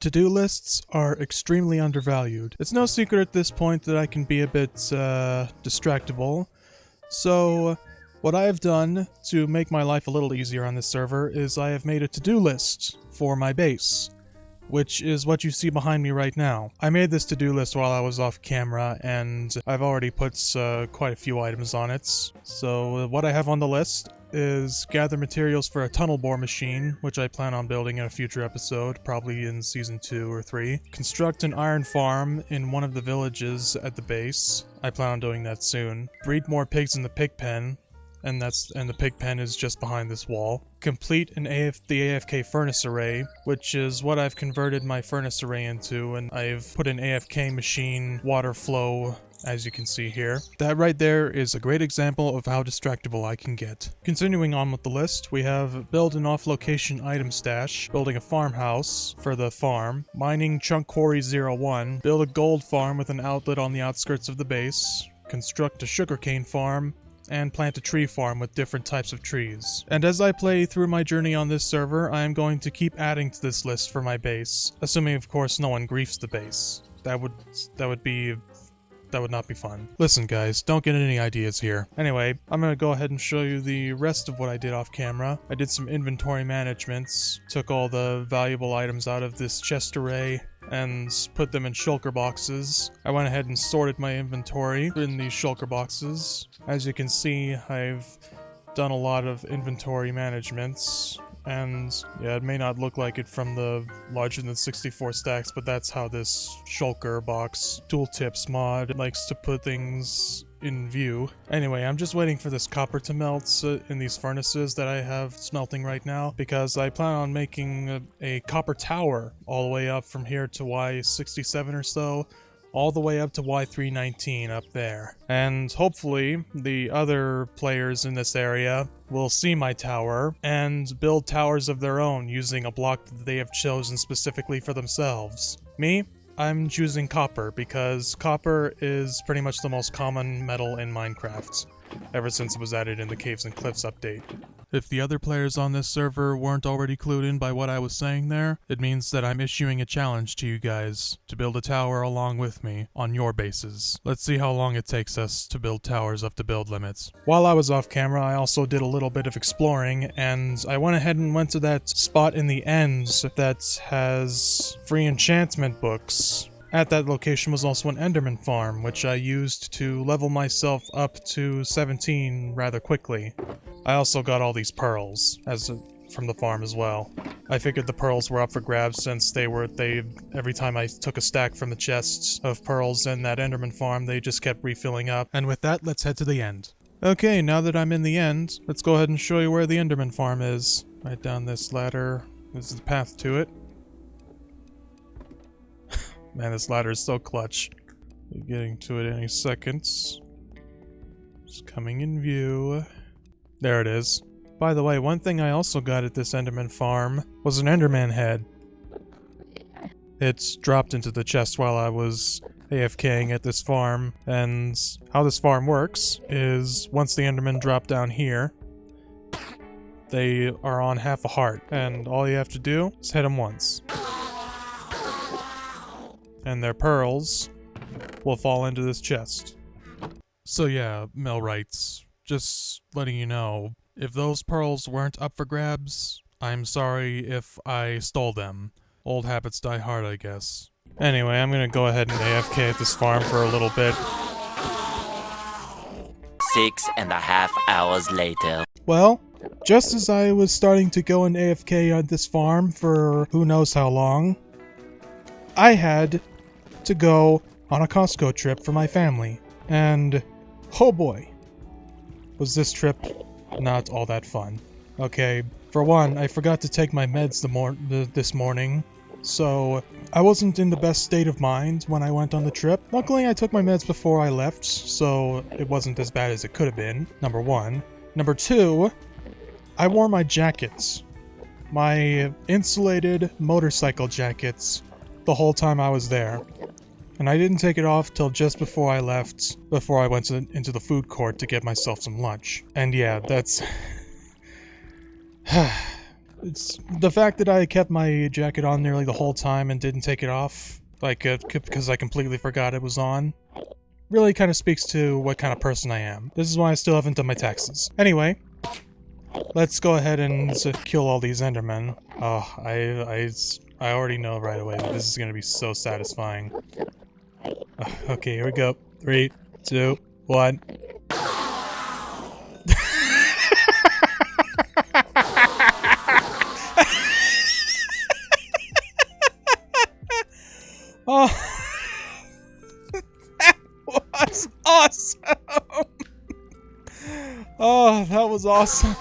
To-do lists are extremely undervalued. It's no secret at this point that I can be a bit, distractible. So, what I have done to make my life a little easier on this server is I have made a to-do list for my base, which is what you see behind me right now. I made this to-do list while I was off camera, and I've already put quite a few items on it. So what I have on the list is gather materials for a tunnel bore machine, which I plan on building in a future episode, probably in season 2 or 3. Construct an iron farm in one of the villages at the base. I plan on doing that soon. Breed more pigs in the pig pen. And the pig pen is just behind this wall. Complete the AFK furnace array, which is what I've converted my furnace array into, and I've put an AFK machine water flow, as you can see here. That right there is a great example of how distractible I can get. Continuing on with the list, we have build an off-location item stash, building a farmhouse for the farm, mining chunk quarry 01, build a gold farm with an outlet on the outskirts of the base, construct a sugarcane farm, and plant a tree farm with different types of trees. And as I play through my journey on this server, I am going to keep adding to this list for my base, assuming of course no one griefs the base. That would not be fun. Listen guys, don't get any ideas here. Anyway, I'm gonna go ahead and show you the rest of what I did off camera. I did some inventory management, took all the valuable items out of this chest array, and put them in shulker boxes. I went ahead and sorted my inventory in these shulker boxes. As you can see, I've done a lot of inventory management, and yeah, it may not look like it from the larger than 64 stacks, but that's how this shulker box tooltips mod likes to put things in view. Anyway, I'm just waiting for this copper to melt in these furnaces that I have smelting right now, because I plan on making a copper tower all the way up from here to Y67 or so, all the way up to Y319 up there. And hopefully the other players in this area will see my tower and build towers of their own using a block that they have chosen specifically for themselves. Me? I'm choosing copper because copper is pretty much the most common metal in Minecraft, ever since it was added in the Caves and Cliffs update. If the other players on this server weren't already clued in by what I was saying there, it means that I'm issuing a challenge to you guys to build a tower along with me on your bases. Let's see how long it takes us to build towers up to build limits. While I was off camera, I also did a little bit of exploring, and I went ahead and went to that spot in the ends that has free enchantment books. At that location was also an Enderman farm, which I used to level myself up to 17 rather quickly. I also got all these pearls from the farm as well. I figured the pearls were up for grabs since every time I took a stack from the chests of pearls in that Enderman farm, they just kept refilling up. And with that, let's head to the end. Okay, now that I'm in the end, let's go ahead and show you where the Enderman farm is. Right down this ladder. This is the path to it. Man, this ladder is so clutch. Be getting to it any second. Just coming in view. There it is. By the way, one thing I also got at this Enderman farm was an Enderman head. It's dropped into the chest while I was AFKing at this farm, and how this farm works is once the Endermen drop down here, they are on half a heart, and all you have to do is hit them once. And their pearls will fall into this chest. So yeah, Millwrights, just letting you know, if those pearls weren't up for grabs, I'm sorry if I stole them. Old habits die hard, I guess. Anyway, I'm gonna go ahead and AFK at this farm for a little bit. 6.5 hours later. Well, just as I was starting to go and AFK on this farm for who knows how long, I had to go on a Costco trip for my family. And, oh boy, was this trip not all that fun. Okay, for one, I forgot to take my meds this morning, so I wasn't in the best state of mind when I went on the trip. Luckily, I took my meds before I left, so it wasn't as bad as it could have been, number one. Number two, I wore my jackets. My insulated motorcycle jackets the whole time I was there. And I didn't take it off till just before I left, before I went into the food court to get myself some lunch. And yeah, that's... It's the fact that I kept my jacket on nearly the whole time and didn't take it off, like, because I completely forgot it was on, really kind of speaks to what kind of person I am. This is why I still haven't done my taxes. Anyway, let's go ahead and kill all these Endermen. Oh, I already know right away that this is gonna be so satisfying. Okay, here we go. 3, 2, 1. Oh, that was awesome! Oh, that was awesome.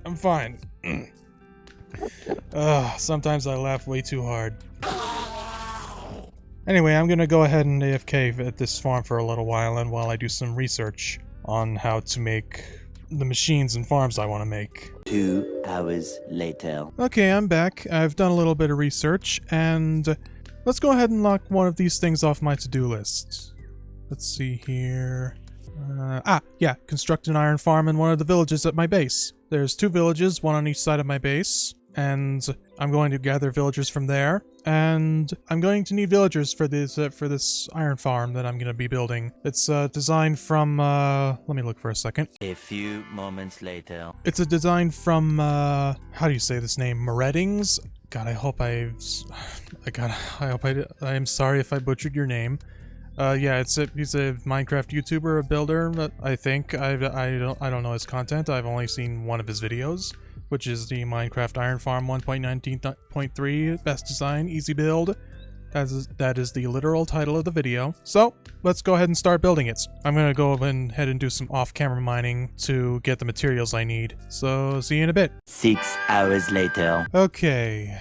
I'm fine. Sometimes I laugh way too hard. Anyway, I'm gonna go ahead and AFK at this farm for a little while, and while I do some research on how to make the machines and farms I want to make. 2 hours later. Okay, I'm back. I've done a little bit of research, and let's go ahead and knock one of these things off my to-do list. Let's see here. Yeah, construct an iron farm in one of the villages at my base. There's 2 villages, one on each side of my base, and I'm going to gather villagers from there. And I'm going to need villagers for this iron farm that I'm going to be building. It's designed from, let me look for a second. A few moments later. It's a design from, how do you say this name? Moreddings? God, I hope I'm sorry if I butchered your name. Yeah, he's a Minecraft YouTuber, a builder, I think. I don't know his content. I've only seen one of his videos, which is the Minecraft Iron Farm 1.19.3 best design, easy build. That is the literal title of the video. So, let's go ahead and start building it. I'm gonna go ahead and do some off-camera mining to get the materials I need. So, see you in a bit. 6 hours later. Okay.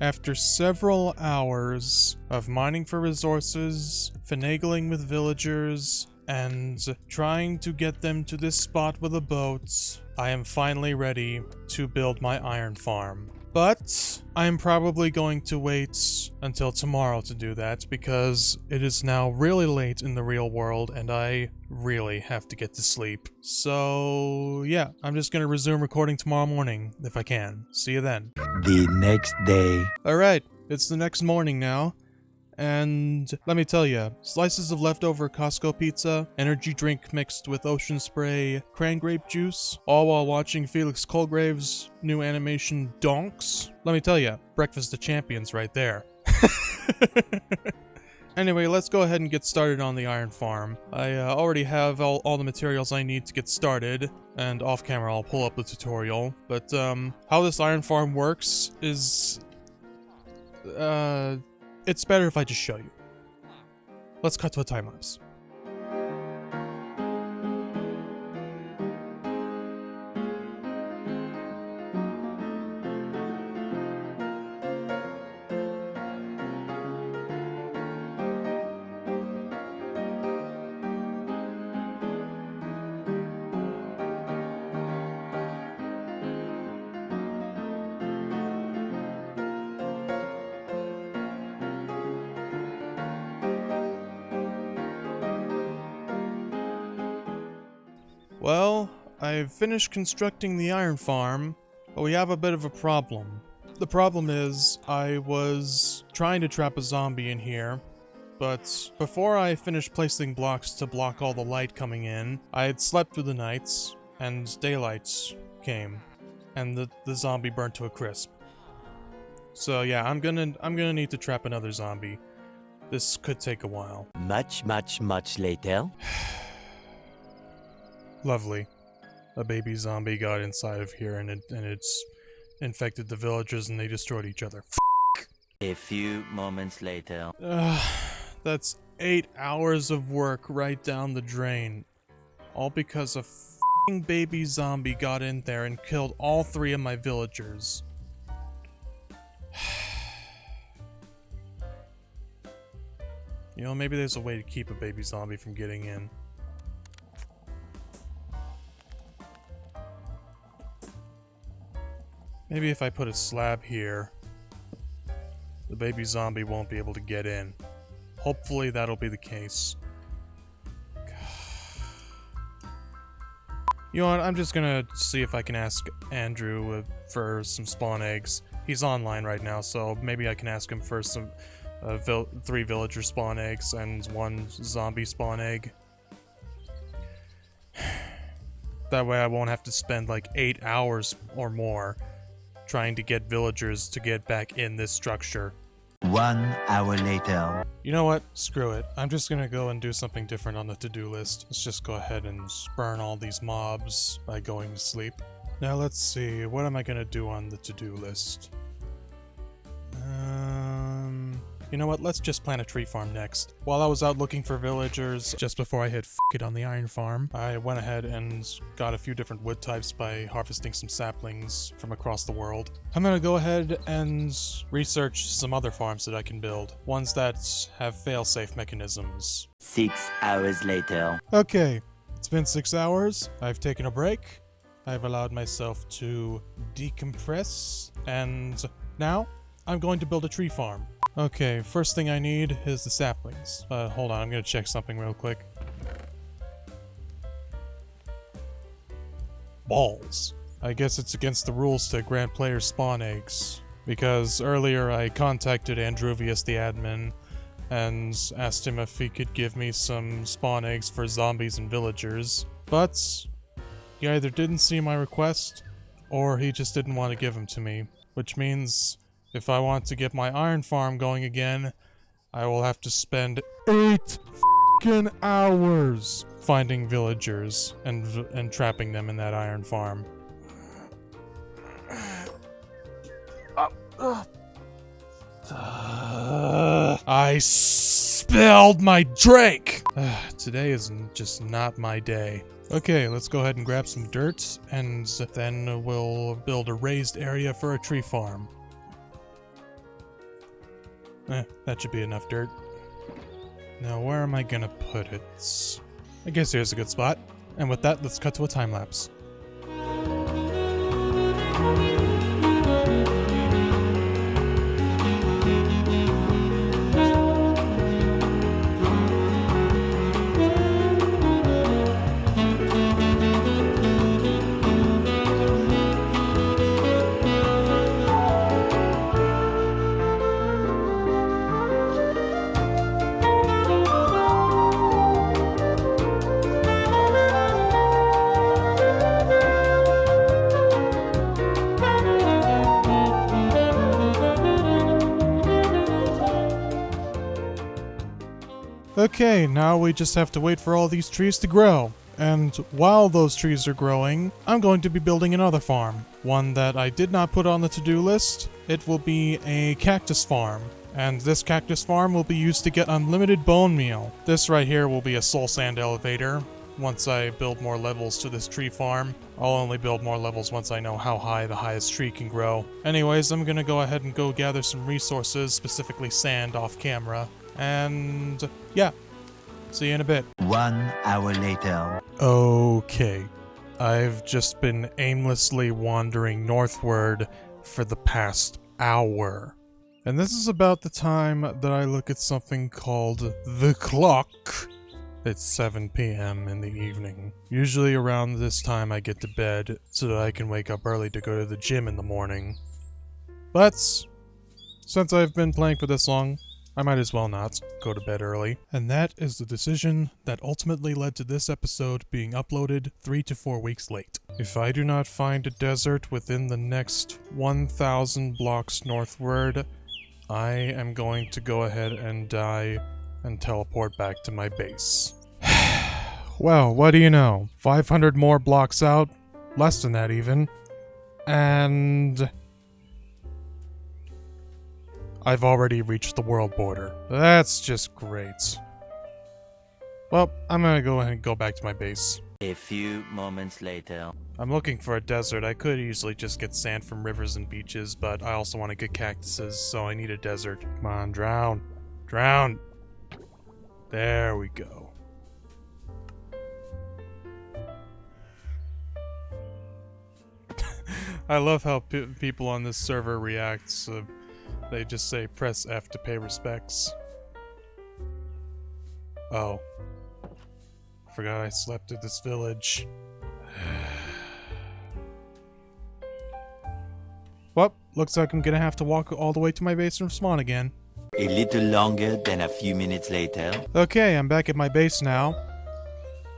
After several hours of mining for resources, finagling with villagers, and trying to get them to this spot with a boat, I am finally ready to build my iron farm. But I'm probably going to wait until tomorrow to do that because it is now really late in the real world and I really have to get to sleep. So yeah, I'm just gonna resume recording tomorrow morning if I can. See you then. The next day. Alright, it's the next morning now. And let me tell you, slices of leftover Costco pizza, energy drink mixed with ocean spray, cran grape juice, all while watching Felix Colgrave's new animation Donks. Let me tell you, breakfast of champions right there. Anyway, let's go ahead and get started on the iron farm. I already have all the materials I need to get started, and off camera I'll pull up the tutorial. But how this iron farm works is... it's better if I just show you. Let's cut to a time lapse. Well, I've finished constructing the iron farm, but we have a bit of a problem. The problem is, I was trying to trap a zombie in here, but before I finished placing blocks to block all the light coming in, I had slept through the nights, and daylight came, and the zombie burnt to a crisp. So yeah, I'm gonna need to trap another zombie. This could take a while. Much later. Lovely. A baby zombie got inside of here and it's infected the villagers and they destroyed each other. A few moments later. That's 8 hours of work right down the drain. All because a f***ing baby zombie got in there and killed all 3 of my villagers. You know, maybe there's a way to keep a baby zombie from getting in. Maybe if I put a slab here, the baby zombie won't be able to get in. Hopefully that'll be the case. You know what, I'm just gonna see if I can ask Andrew for some spawn eggs. He's online right now, so maybe I can ask him for some 3 villager spawn eggs and 1 zombie spawn egg. That way I won't have to spend like 8 hours or more trying to get villagers to get back in this structure. 1 hour later. You know what? Screw it. I'm just gonna go and do something different on the to-do list. Let's just go ahead and burn all these mobs by going to sleep. Now let's see, what am I gonna do on the to-do list? You know what? Let's just plant a tree farm next. While I was out looking for villagers, just before I hit f it on the iron farm, I went ahead and got a few different wood types by harvesting some saplings from across the world. I'm gonna go ahead and research some other farms that I can build. Ones that have fail-safe mechanisms. 6 hours later. Okay, it's been 6 hours. I've taken a break. I've allowed myself to decompress. And now, I'm going to build a tree farm. Okay, first thing I need is the saplings. Hold on, I'm gonna check something real quick. Balls. I guess it's against the rules to grant players spawn eggs. Because earlier I contacted Androvius the admin and asked him if he could give me some spawn eggs for zombies and villagers. But he either didn't see my request, or he just didn't want to give them to me. Which means if I want to get my iron farm going again, I will have to spend 8 f***ing hours finding villagers and trapping them in that iron farm. I spilled my drink! Today is just not my day. Okay, let's go ahead and grab some dirt, and then we'll build a raised area for a tree farm. That should be enough dirt. Now, where am I gonna put it? I guess here's a good spot. And with that, let's cut to a time lapse. Okay, now we just have to wait for all these trees to grow. And while those trees are growing, I'm going to be building another farm. One that I did not put on the to-do list. It will be a cactus farm. And this cactus farm will be used to get unlimited bone meal. This right here will be a soul sand elevator. Once I build more levels to this tree farm, I'll only build more levels once I know how high the highest tree can grow. Anyways, I'm gonna go ahead and go gather some resources, specifically sand, off camera. And yeah, see you in a bit. 1 hour later. Okay, I've just been aimlessly wandering northward for the past hour. And this is about the time that I look at something called the clock. It's 7 p.m. in the evening. Usually around this time I get to bed so that I can wake up early to go to the gym in the morning. But since I've been playing for this long, I might as well not go to bed early. And that is the decision that ultimately led to this episode being uploaded 3 to 4 weeks late. If I do not find a desert within the next 1,000 blocks northward, I am going to go ahead and die and teleport back to my base. Well, what do you know? 500 more blocks out, less than that even, and I've already reached the world border. That's just great. Well, I'm gonna go ahead and go back to my base. A few moments later. I'm looking for a desert. I could easily just get sand from rivers and beaches, but I also want to get cactuses, so I need a desert. Come on, drown. Drown! There we go. I love how people on this server react. They just say press F to pay respects. Oh. Forgot I slept at this village. Well, looks like I'm gonna have to walk all the way to my base from spawn again. A little longer than a few minutes later. Okay, I'm back at my base now.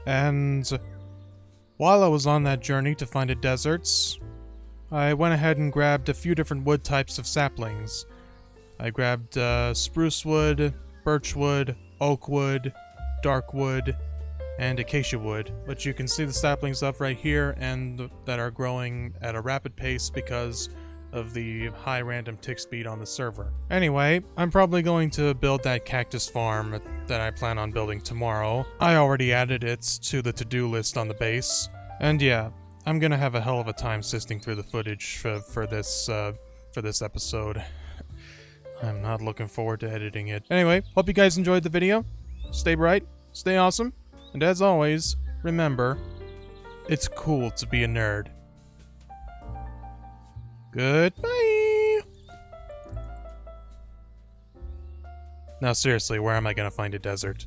And while I was on that journey to find a deserts, I went ahead and grabbed a few different wood types of saplings. I grabbed spruce wood, birch wood, oak wood, dark wood, and acacia wood, which you can see the saplings up right here and that are growing at a rapid pace because of the high random tick speed on the server. Anyway, I'm probably going to build that cactus farm that I plan on building tomorrow. I already added it to the to-do list on the base. And yeah, I'm gonna have a hell of a time sifting through the footage for this episode. I'm not looking forward to editing it. Anyway, hope you guys enjoyed the video. Stay bright, stay awesome, and as always, remember, it's cool to be a nerd. Goodbye! Now seriously, where am I gonna find a desert?